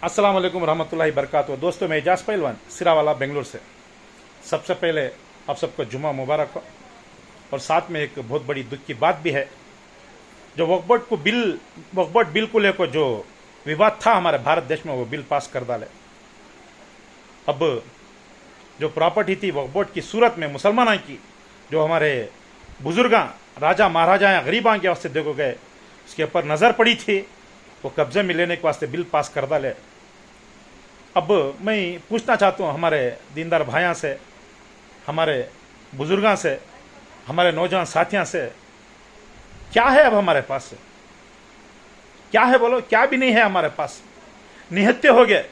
अस्सलाम वालेकुम रहमतुल्लाहि बरकातहू। दोस्तों, मैं एजाज पहलवान सिरावाला बेंगलुरु से। सबसे पहले आप सबको जुम्मा मुबारक हो। और साथ में एक बहुत बड़ी दुख की बात भी है, जो वक्फ बोर्ड बिल को लेकर जो विवाद था हमारे भारत देश में, वो बिल पास कर डाले। अब जो प्रॉपर्टी थी वक्फ बोर्ड की सूरत में मुसलमानों की, जो हमारे बुजुर्ग राजा महाराजा गरीबां के वास्ते देखो गए, उसके ऊपर नज़र पड़ी थी, वो कब्जे में लेने के वास्ते बिल पास कर डाले। अब मैं पूछना चाहता हूँ हमारे दीनदार भाइयों से, हमारे बुजुर्गों से, हमारे नौजवान साथियों से, क्या है अब हमारे पास? क्या है बोलो? क्या भी नहीं है हमारे पास। निहत्ते हो गए।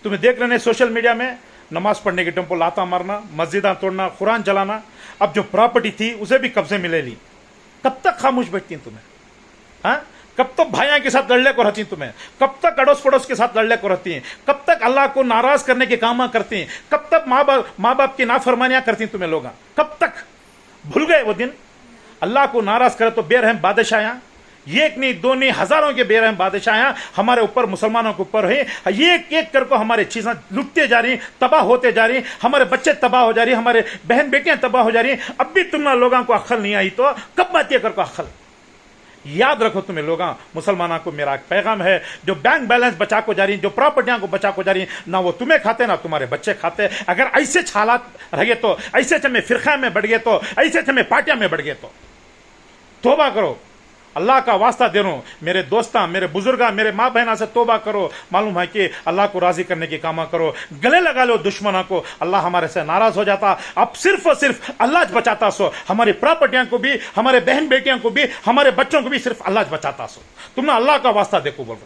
तुम्हें देख रहे हैं सोशल मीडिया में, नमाज पढ़ने के टाइम पर लाता मारना, मस्जिदां तोड़ना, कुरान जलाना। अब जो प्रॉपर्टी थी उसे भी कब्जे में ले ली। कब तक खामोश बैठती तुम्हें? हाँ, कब तक भाइयों के साथ लड़ने को रहती तुम्हें? कब तक अड़ोस पड़ोस के साथ लड़ने को रहती हैं? कब तक अल्लाह को नाराज करने के काम करती हैं? कब तक माँ बाप की नाफरमानियां करती तुम्हें लोग? कब तक? भूल गए वो दिन? अल्लाह को नाराज करे तो बेरहम बादशाह, एक नहीं दो नहीं हजारों के बेरहम बादशाह हमारे ऊपर, मुसलमानों के ऊपर है। एक एक करके हमारे चीजें लुटते जा रही, तबाह होते जा रही, हमारे बच्चे तबाह हो जा रही, हमारे बहन बेटियां तबाह हो जा रही। अब भी तुम लोगों को अक्ल नहीं आई तो कब बातें कर को अक्ल? याद रखो तुम्हें लोग, मुसलमानों को मेरा पैगाम है, जो बैंक बैलेंस बचा को जा रही, जो प्रॉपर्टियां को बचा को जा रही, ना वो तुम्हें खाते ना तुम्हारे बच्चे खाते। अगर ऐसे हालात रहे तो, ऐसे में फिरका में बढ़ गए तो, ऐसे में पार्टियां में बढ़ गए तो तौबा करो। अल्लाह का वास्ता दे रहा हूं मेरे दोस्ता, मेरे बुजुर्गा, मेरे माँ बहना से तौबा करो। मालूम है कि अल्लाह को राजी करने की काम करो। गले लगा लो दुश्मनों को, अल्लाह हमारे से नाराज हो जाता। अब सिर्फ और सिर्फ अल्लाह बचाता सो, हमारी प्रॉपर्टियां को भी, हमारे बहन बेटियों को भी, हमारे बच्चों को भी सिर्फ अल्लाह बचाता सो। तुमने अल्लाह का वास्ता देखो बोल रहे,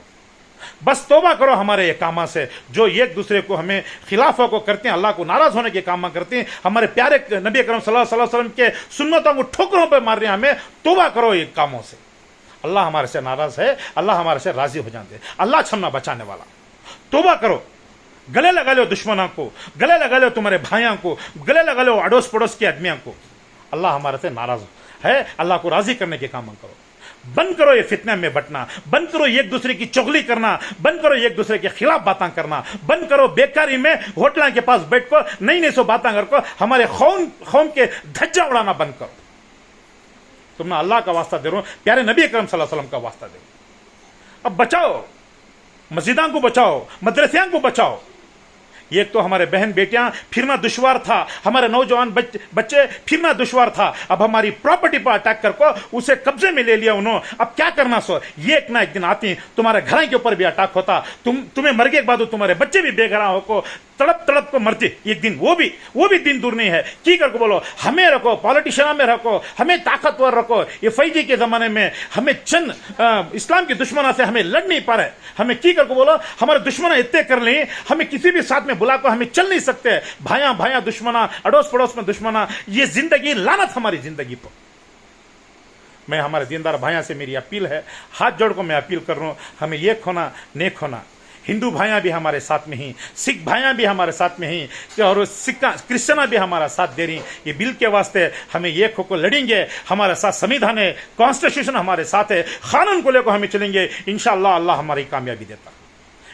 बस तौबा करो हमारे ये कामा से, जो एक दूसरे को हमें खिलाफों को करते हैं, अल्लाह को नाराज होने के काम करते हैं, हमारे प्यारे नबी करम सल्लल्लाहु अलैहि वसल्लम के सुन्नतों को ठोकरों पर मार रहे हैं। हमें तौबा करो ये कामों से। अल्लाह हमारे से नाराज है, अल्लाह हमारे से राजी हो जाते, अल्लाह छमना बचाने वाला। तौबा करो, गले लगा लो दुश्मनों को, गले लगा लो तुम्हारे भाइयों को, गले लगा लो अड़ोस पड़ोस के आदमियों को। अल्लाह हमारे से नाराज है, अल्लाह को राजी करने के काम करो। बंद करो ये फितने में बटना, बंद करो एक दूसरे की चुगली करना, बंद करो एक दूसरे के खिलाफ बातें करना, बंद करो बेकारी में होटलों के पास बैठ कर नई नई सो बातें कर को हमारे कौम के धज्जा उड़ाना बंद करो। तुमने अल्लाह का वास्ता दे रहा हूं, प्यारे नबी अकरम सल्लल्लाहु अलैहि वसल्लम का वास्ता दे रहा हूं। अब बचाओ, मस्जिदों को बचाओ, मदरसियों को बचाओ। एक तो हमारे बहन बेटियां फिरना दुश्वार था, हमारे नौजवान बच्चे फिरना दुश्वार था। अब हमारी प्रॉपर्टी पर अटैक करको उसे कब्जे में ले लिया उन्होंने। अब क्या करना सो? एक ना एक दिन आती तुम्हारे घर के ऊपर भी अटैक होता, तुम्हें मर गए के बाद तुम्हारे बच्चे भी बेघरा होको, तड़प तड़प को मरते एक दिन। वो भी दिन दूर नहीं है। की करको बोलो, हमें रखो, पॉलिटिशियन में रखो, हमें ताकतवर रखो। ये फैजी के जमाने में हमें चंद इस्लाम के दुश्मनों से हमें लड़ नहीं पा रहे। हमें की करको बोलो, हमारे दुश्मन इतने कर ली, हमें किसी भी साथ में बुला को हमें चल नहीं सकते। भाया दुश्मना, अड़ोस पड़ोस में दुश्मना, ये जिंदगी लानत हमारी जिंदगी पर। मैं हमारे दीनदार भाइयों से मेरी अपील है, हाथ जोड़ को मैं अपील कर रहा हूं, हमें एक होना, नेक होना। हिंदू भाइयां भी हमारे साथ में ही, सिख भाइयां भी हमारे साथ में ही, और क्रिश्चना भी हमारा साथ दे रही। ये बिल के वास्ते हमें एक होकर लड़ेंगे। हमारे साथ संविधान है, कॉन्स्टिट्यूशन हमारे साथ है, कानून को लेकर हमें चलेंगे। इंशाअल्लाह अल्लाह हमारी कामयाबी देता।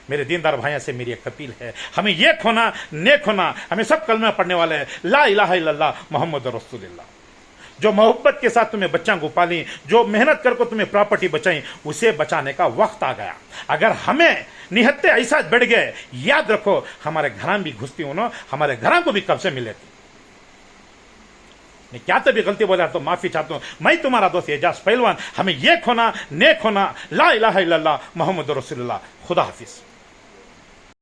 मेरे दीनदार भाइयों से मेरी एक अपील है, हमें एक होना, नेक होना। हमें सब कलमा पढ़ने वाले हैं, ला इलाहा इल्लल्लाह मुहम्मद रसूलुल्लाह। जो मोहब्बत के साथ तुम्हें बच्चों को पाली, जो मेहनत करके तुम्हें प्रॉपर्टी बचाई, उसे बचाने का वक्त आ गया। अगर हमें निहत्ते ऐसा बढ़ गए, याद रखो हमारे घर भी घुसती उन्होंने, हमारे घर को भी कब्जे मिले थे। मैं क्या तभी गलती बोला तो माफी चाहता हूं। मैं तुम्हारा दोस्त एजाज पहलवान। हमें एक होना, नेक होना, ला इलाहा इल्लल्लाह मुहम्मद रसूलुल्लाह। खुदा हाफिज।